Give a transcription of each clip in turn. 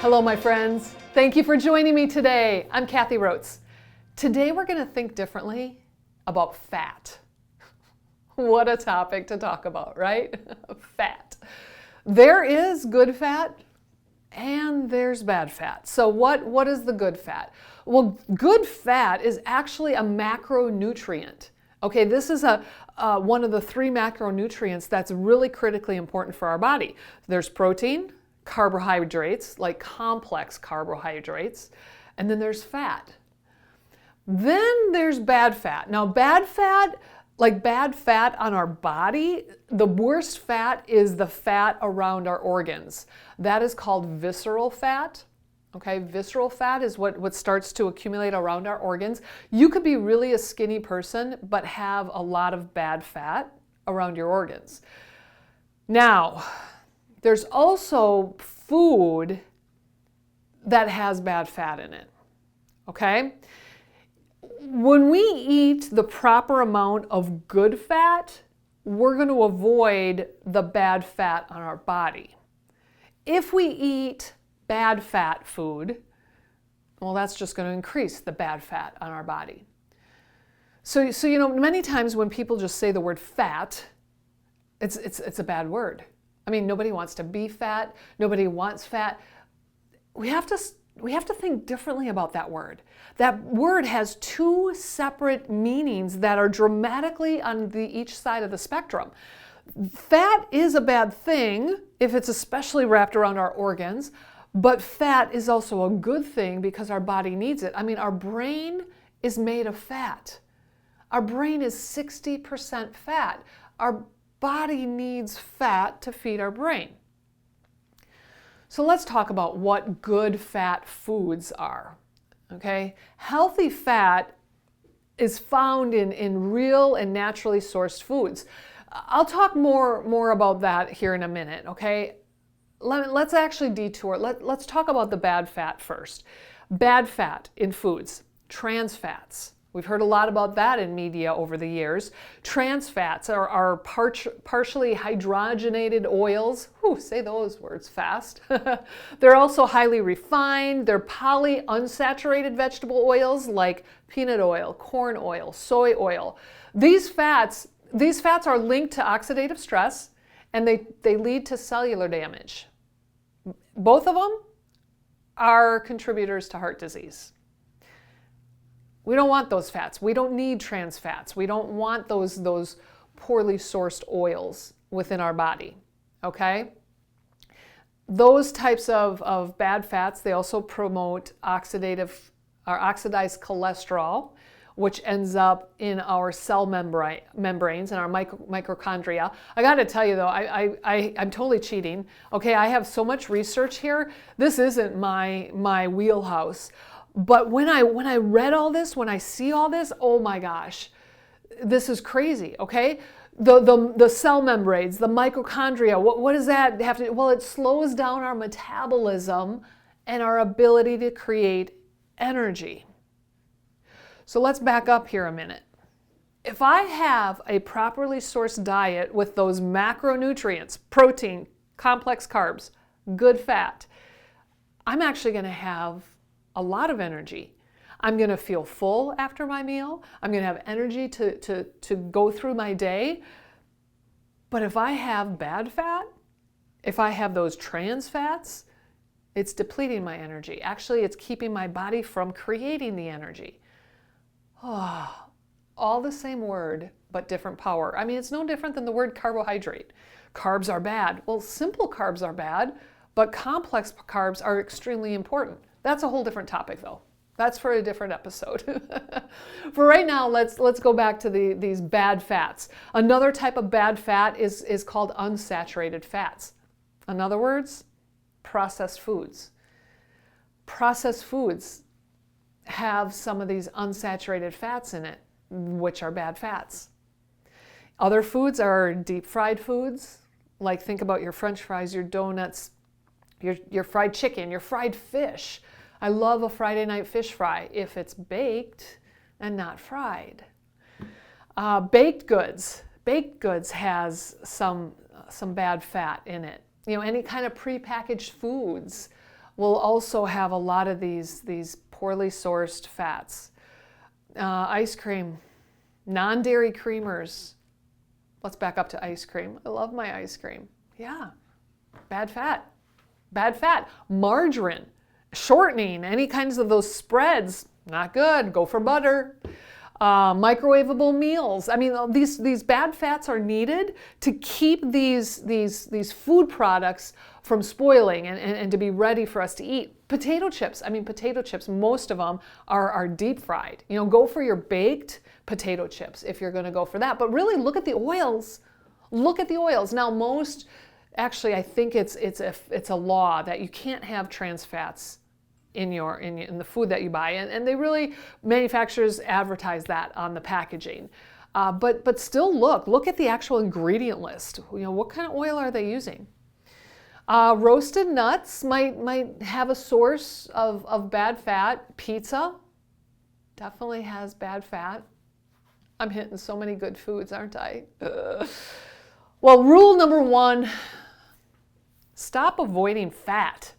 Hello, my friends. Thank you for joining me today. I'm Kathy Rotes. Today we're going to think differently about fat. What a topic to talk about, right? Fat. There is good fat and there's bad fat. So what is the good fat? Well, good fat is actually a macronutrient. Okay, this is one of the three macronutrients that's really critically important for our body. There's protein, carbohydrates, like complex carbohydrates, and then there's fat. Then there's bad fat. Now, bad fat, like bad fat on our body, the worst fat is the fat around our organs. That is called visceral fat. Okay, visceral fat is what starts to accumulate around our organs. You could be really a skinny person, but have a lot of bad fat around your organs. Now, there's also food that has bad fat in it. Okay? When we eat the proper amount of good fat, we're going to avoid the bad fat on our body. If we eat bad fat food, well, that's just going to increase the bad fat on our body. So many times when people just say the word fat, it's a bad word. I mean, nobody wants to be fat. Nobody wants fat. We have to think differently about that word. That word has two separate meanings that are dramatically on each side of the spectrum. Fat is a bad thing if it's especially wrapped around our organs, but fat is also a good thing because our body needs it. I mean, our brain is made of fat. Our brain is 60% fat. Our body needs fat to feed our brain. So let's talk about what good fat foods are. Okay? Healthy fat is found in real and naturally sourced foods. I'll talk more about that here in a minute, okay? Let's actually detour. Let's talk about the bad fat first. Bad fat in foods, trans fats. We've heard a lot about that in media over the years. Trans fats are partially hydrogenated oils. Whew, say those words fast. They're also highly refined. They're polyunsaturated vegetable oils like peanut oil, corn oil, soy oil. These fats are linked to oxidative stress, and they lead to cellular damage. Both of them are contributors to heart disease. We don't want those fats. We don't need trans fats. We don't want those poorly sourced oils within our body, okay? Those types of bad fats, they also promote oxidized cholesterol, which ends up in our cell membranes and our mitochondria. I got to tell you though, I'm totally cheating. Okay, I have so much research here. This isn't my wheelhouse. But when I read all this, when I see all this, oh my gosh, this is crazy. Okay, the cell membranes, the mitochondria. What does that have to do? Well, it slows down our metabolism and our ability to create energy. So let's back up here a minute. If I have a properly sourced diet with those macronutrients, protein, complex carbs, good fat, I'm actually going to have a lot of energy. I'm going to feel full after my meal. I'm going to have energy to go through my day. But if I have bad fat, if I have those trans fats, it's depleting my energy. Actually, it's keeping my body from creating the energy. Oh, all the same word, but different power. I mean, it's no different than the word carbohydrate. Carbs are bad. Well, simple carbs are bad, but complex carbs are extremely important. That's a whole different topic, though. That's for a different episode. For right now, let's go back to these bad fats. Another type of bad fat is called unsaturated fats. In other words, processed foods. Processed foods have some of these unsaturated fats in it, which are bad fats. Other foods are deep fried foods, like think about your French fries, your donuts, your fried chicken, your fried fish. I love a Friday night fish fry if it's baked and not fried. Baked goods has some bad fat in it. You know, any kind of prepackaged foods will also have a lot of these poorly sourced fats. Ice cream, non-dairy creamers. Let's back up to ice cream. I love my ice cream. Yeah, bad fat. Bad fat. Margarine, shortening, any kinds of those spreads, not good. Go for butter. Microwavable meals. I mean, these bad fats are needed to keep these food products from spoiling and to be ready for us to eat. Potato chips. I mean, potato chips, most of them are deep fried. You know, go for your baked potato chips if you're going to go for that. But really, look at the oils. Look at the oils. Now, actually, I think it's a law that you can't have trans fats in the food that you buy, and they really, manufacturers advertise that on the packaging. But still, look at the actual ingredient list. You know, what kind of oil are they using? Roasted nuts might have a source of bad fat. Pizza definitely has bad fat. I'm hitting so many good foods, aren't I? Well, rule number 1, stop avoiding fat.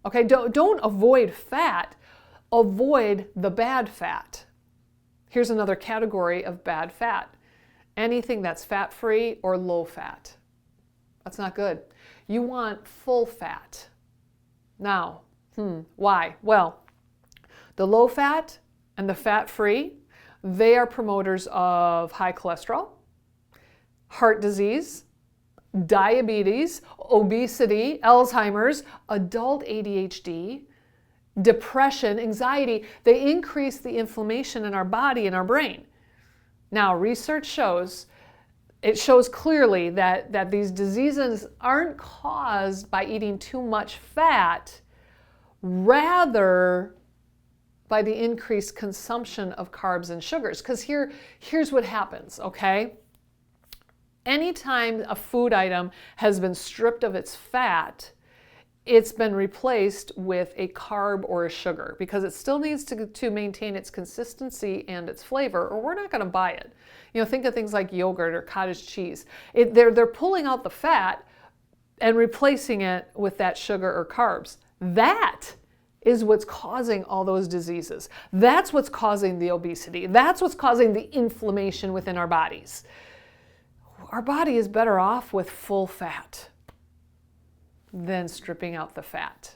Okay, don't avoid fat, avoid the bad fat. Here's another category of bad fat. Anything that's fat-free or low fat. That's not good. You want full fat. Now, why? Well, the low fat and the fat-free, they are promoters of high cholesterol, heart disease, diabetes, obesity, Alzheimer's, adult ADHD, depression, anxiety. They increase the inflammation in our body and our brain. Now, research shows clearly that these diseases aren't caused by eating too much fat, rather by the increased consumption of carbs and sugars. Because here's what happens, okay? Anytime a food item has been stripped of its fat, it's been replaced with a carb or a sugar, because it still needs to maintain its consistency and its flavor, or we're not going to buy it. You know, think of things like yogurt or cottage cheese. They're pulling out the fat and replacing it with that sugar or carbs. That is what's causing all those diseases. That's what's causing the obesity. That's what's causing the inflammation within our bodies. Our body is better off with full fat than stripping out the fat.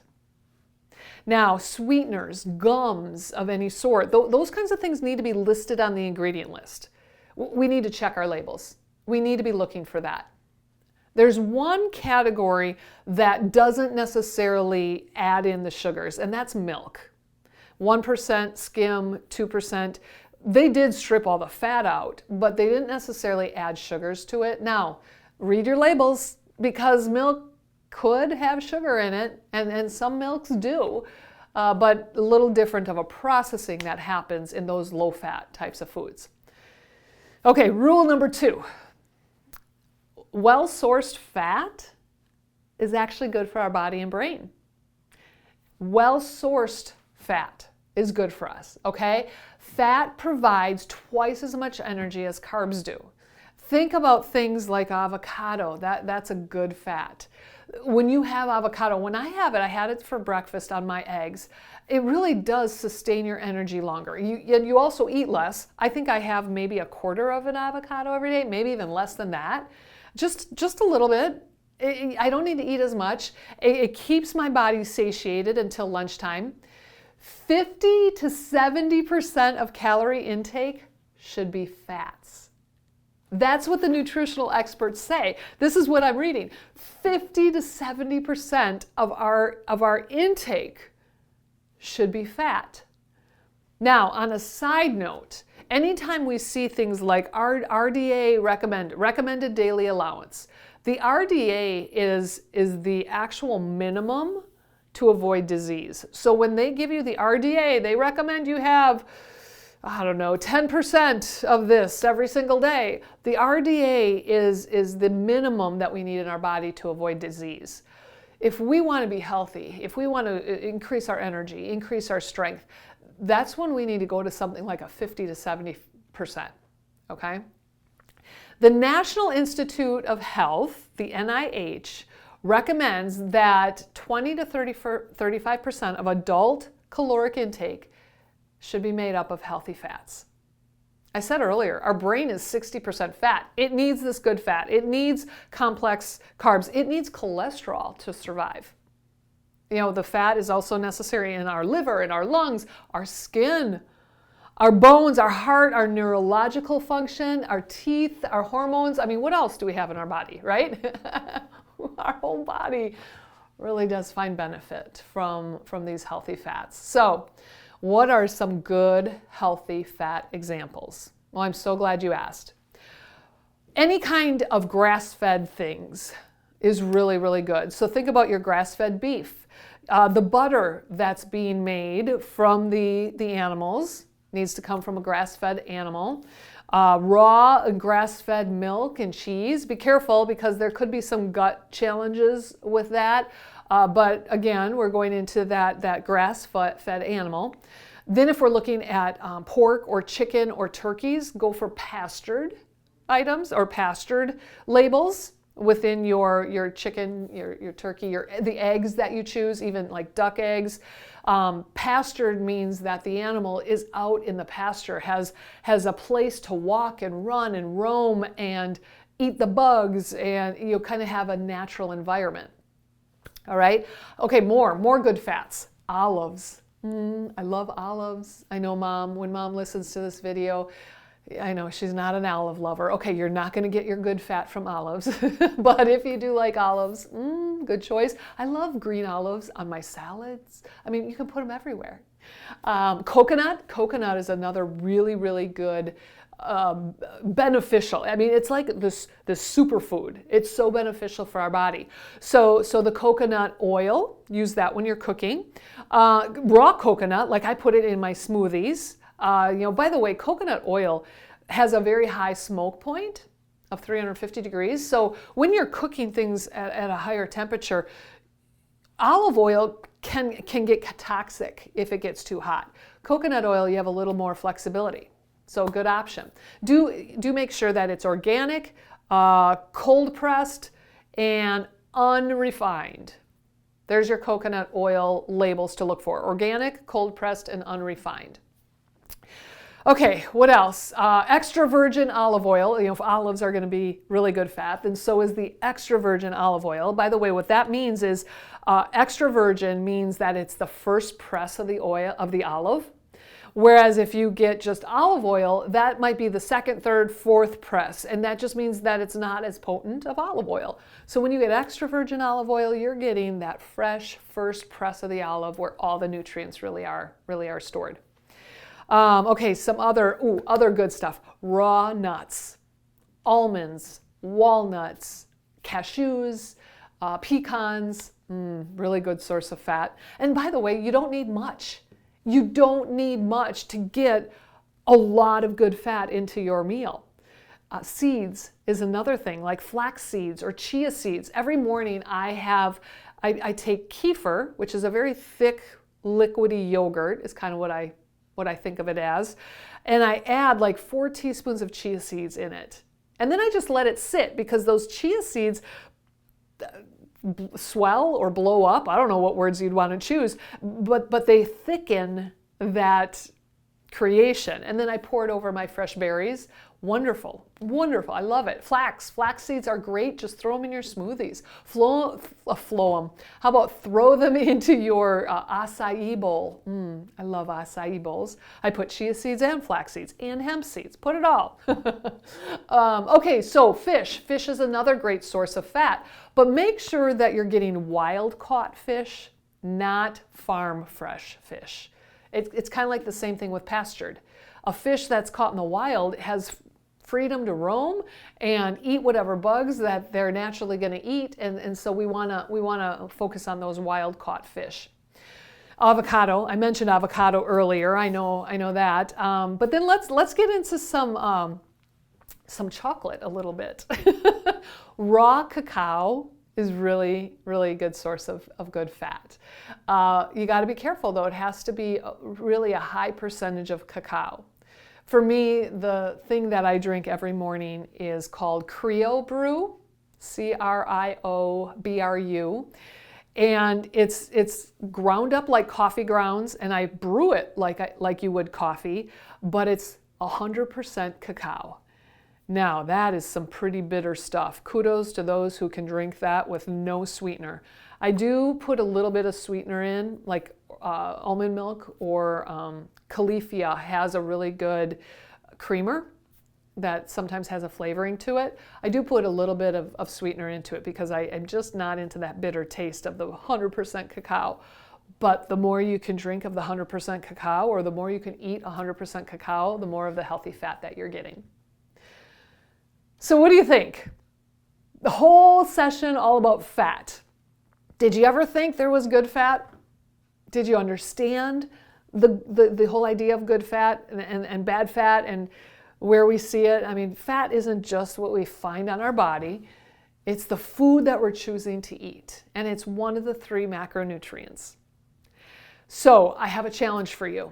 Now, sweeteners, gums of any sort, those kinds of things need to be listed on the ingredient list. We need to check our labels. We need to be looking for that. There's one category that doesn't necessarily add in the sugars, and that's milk. 1% skim, 2%. They did strip all the fat out, but they didn't necessarily add sugars to it. Now, read your labels, because milk could have sugar in it, and some milks do, but a little different of a processing that happens in those low-fat types of foods. Okay, rule number 2. Well-sourced fat is actually good for our body and brain. Well-sourced fat is good for us, okay? Fat provides twice as much energy as carbs do. Think about things like avocado. That's a good fat. When you have avocado, when I had it for breakfast on my eggs, it really does sustain your energy longer. You also eat less. I think I have maybe a quarter of an avocado every day, maybe even less than that. Just a little bit. I don't need to eat as much. It keeps my body satiated until lunchtime. 50 to 70% of calorie intake should be fats. That's what the nutritional experts say. This is what I'm reading. 50 to 70% of our intake should be fat. Now, on a side note, anytime we see things like RDA recommended daily allowance, the RDA is the actual minimum to avoid disease. So when they give you the RDA, they recommend you have, 10% of this every single day. The RDA is the minimum that we need in our body to avoid disease. If we want to be healthy, if we want to increase our energy, increase our strength, that's when we need to go to something like a 50 to 70%, okay? The National Institute of Health, the NIH, recommends that 20 to 35% of adult caloric intake should be made up of healthy fats. I said earlier, our brain is 60% fat. It needs this good fat. It needs complex carbs. It needs cholesterol to survive. You know, the fat is also necessary in our liver, in our lungs, our skin, our bones, our heart, our neurological function, our teeth, our hormones. I mean, what else do we have in our body, right? Our whole body really does find benefit from these healthy fats. So, what are some good, healthy fat examples? Well, I'm so glad you asked. Any kind of grass-fed things is really, really good. So think about your grass-fed beef. The butter that's being made from the animals needs to come from a grass-fed animal. Raw grass-fed milk and cheese. Be careful because there could be some gut challenges with that. But again, we're going into that grass-fed animal. Then if we're looking at pork or chicken or turkeys, go for pastured items or pastured labels within your chicken, your turkey, the eggs that you choose, even like duck eggs. Pastured means that the animal is out in the pasture, has a place to walk and run and roam and eat the bugs, and you kind of have a natural environment. All right. Okay, more good fats. Olives. I love olives. I know when mom listens to this video, I know she's not an olive lover. Okay, you're not going to get your good fat from olives, but if you do like olives, good choice. I love green olives on my salads. I mean, you can put them everywhere. Coconut is another really, really good beneficial. I mean, it's like this superfood. It's so beneficial for our body. So the coconut oil, use that when you're cooking. Raw coconut, like I put it in my smoothies. By the way, coconut oil has a very high smoke point of 350 degrees. So when you're cooking things at a higher temperature, olive oil can get toxic if it gets too hot. Coconut oil, you have a little more flexibility. So good option. Do make sure that it's organic, cold pressed, and unrefined. There's your coconut oil labels to look for. Organic, cold pressed, and unrefined. Okay, what else? Extra virgin olive oil. If olives are going to be really good fat, then so is the extra virgin olive oil. By the way, what that means is extra virgin means that it's the first press of the oil of the olive. Whereas if you get just olive oil, that might be the second, third, fourth press, and that just means that it's not as potent of olive oil. So when you get extra virgin olive oil, you're getting that fresh first press of the olive where all the nutrients really are stored. Okay, some other good stuff. Raw nuts, almonds, walnuts, cashews, pecans, really good source of fat. And by the way, you don't need much. You don't need much to get a lot of good fat into your meal. Seeds is another thing, like flax seeds or chia seeds. Every morning I take kefir, which is a very thick, liquidy yogurt, is kind of what I think of it as, and I add like 4 teaspoons of chia seeds in it. And then I just let it sit because those chia seeds swell or blow up. I don't know what words you'd want to choose, but they thicken that creation. And then I pour it over my fresh berries. Wonderful, wonderful. I love it. Flax seeds are great. Just throw them in your smoothies. Flow them. How about throw them into your acai bowl? I love acai bowls. I put chia seeds and flax seeds and hemp seeds. Put it all. Okay, so fish. Fish is another great source of fat, but make sure that you're getting wild-caught fish, not farm fresh fish. It's kind of like the same thing with pastured. A fish that's caught in the wild has freedom to roam and eat whatever bugs that they're naturally going to eat, and so we want to focus on those wild caught fish. Avocado, I mentioned avocado earlier. I know that, but then let's get into some chocolate a little bit. Raw cacao is really a good source of good fat. You got to be careful though. It has to be really a high percentage of cacao. For me, the thing that I drink every morning is called Creo Brew. CRIOBRU. And it's ground up like coffee grounds, and I brew it like you would coffee, but it's 100% cacao. Now, that is some pretty bitter stuff. Kudos to those who can drink that with no sweetener. I do put a little bit of sweetener in, like almond milk, or Califia has a really good creamer that sometimes has a flavoring to it. I do put a little bit of sweetener into it because I am just not into that bitter taste of the 100% cacao. But the more you can drink of the 100% cacao, or the more you can eat 100% cacao, the more of the healthy fat that you're getting. So what do you think? The whole session all about fat. Did you ever think there was good fat? Did you understand the whole idea of good fat and bad fat and where we see it? I mean, fat isn't just what we find on our body. It's the food that we're choosing to eat. And it's one of the 3 macronutrients. So I have a challenge for you.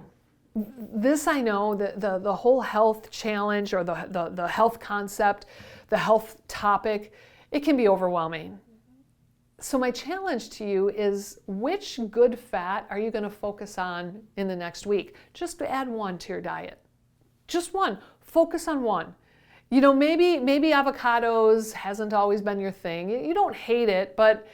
This, I know, the whole health challenge, or the health concept, the health topic, it can be overwhelming. So my challenge to you is, which good fat are you going to focus on in the next week? Just to add one to your diet. Just one. Focus on one. You know, maybe avocados hasn't always been your thing. You don't hate it, but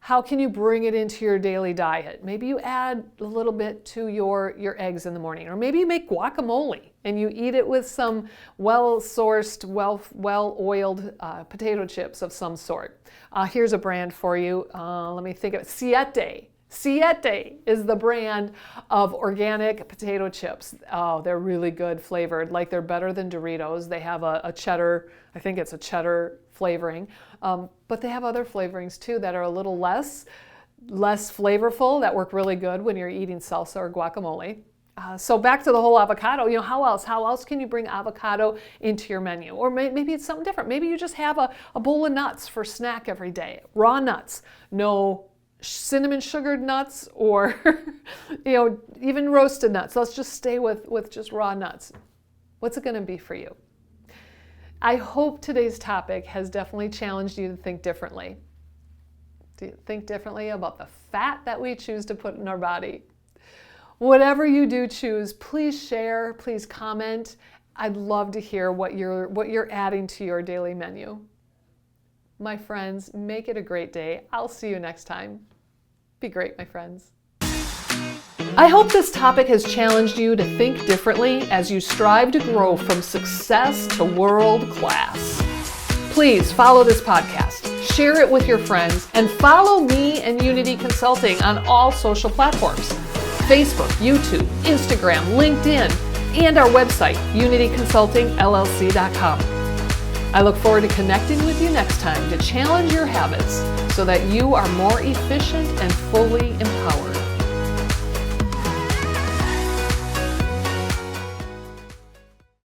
how can you bring it into your daily diet? Maybe you add a little bit to your eggs in the morning, or maybe you make guacamole and you eat it with some well-sourced, well-oiled potato chips of some sort. Here's a brand for you. Let me think of it. Siete. Siete is the brand of organic potato chips. Oh, they're really good flavored. Like, they're better than Doritos. They have a cheddar, I think it's a cheddar flavoring. But they have other flavorings too that are a little less flavorful, that work really good when you're eating salsa or guacamole. So back to the whole avocado, you know, how else can you bring avocado into your menu? Or maybe it's something different. Maybe you just have a bowl of nuts for snack every day. Raw nuts, no cinnamon sugared nuts, or you know, even roasted nuts. Let's just stay with just raw nuts. What's it going to be for you? I hope today's topic has definitely challenged you to think differently. To think differently about the fat that we choose to put in our body. Whatever you do choose, please share, please comment. I'd love to hear what you're adding to your daily menu. My friends, make it a great day. I'll see you next time. Be great, my friends. I hope this topic has challenged you to think differently as you strive to grow from success to world class. Please follow this podcast, share it with your friends, and follow me and Unity Consulting on all social platforms: Facebook, YouTube, Instagram, LinkedIn, and our website, unityconsultingllc.com. I look forward to connecting with you next time to challenge your habits so that you are more efficient and full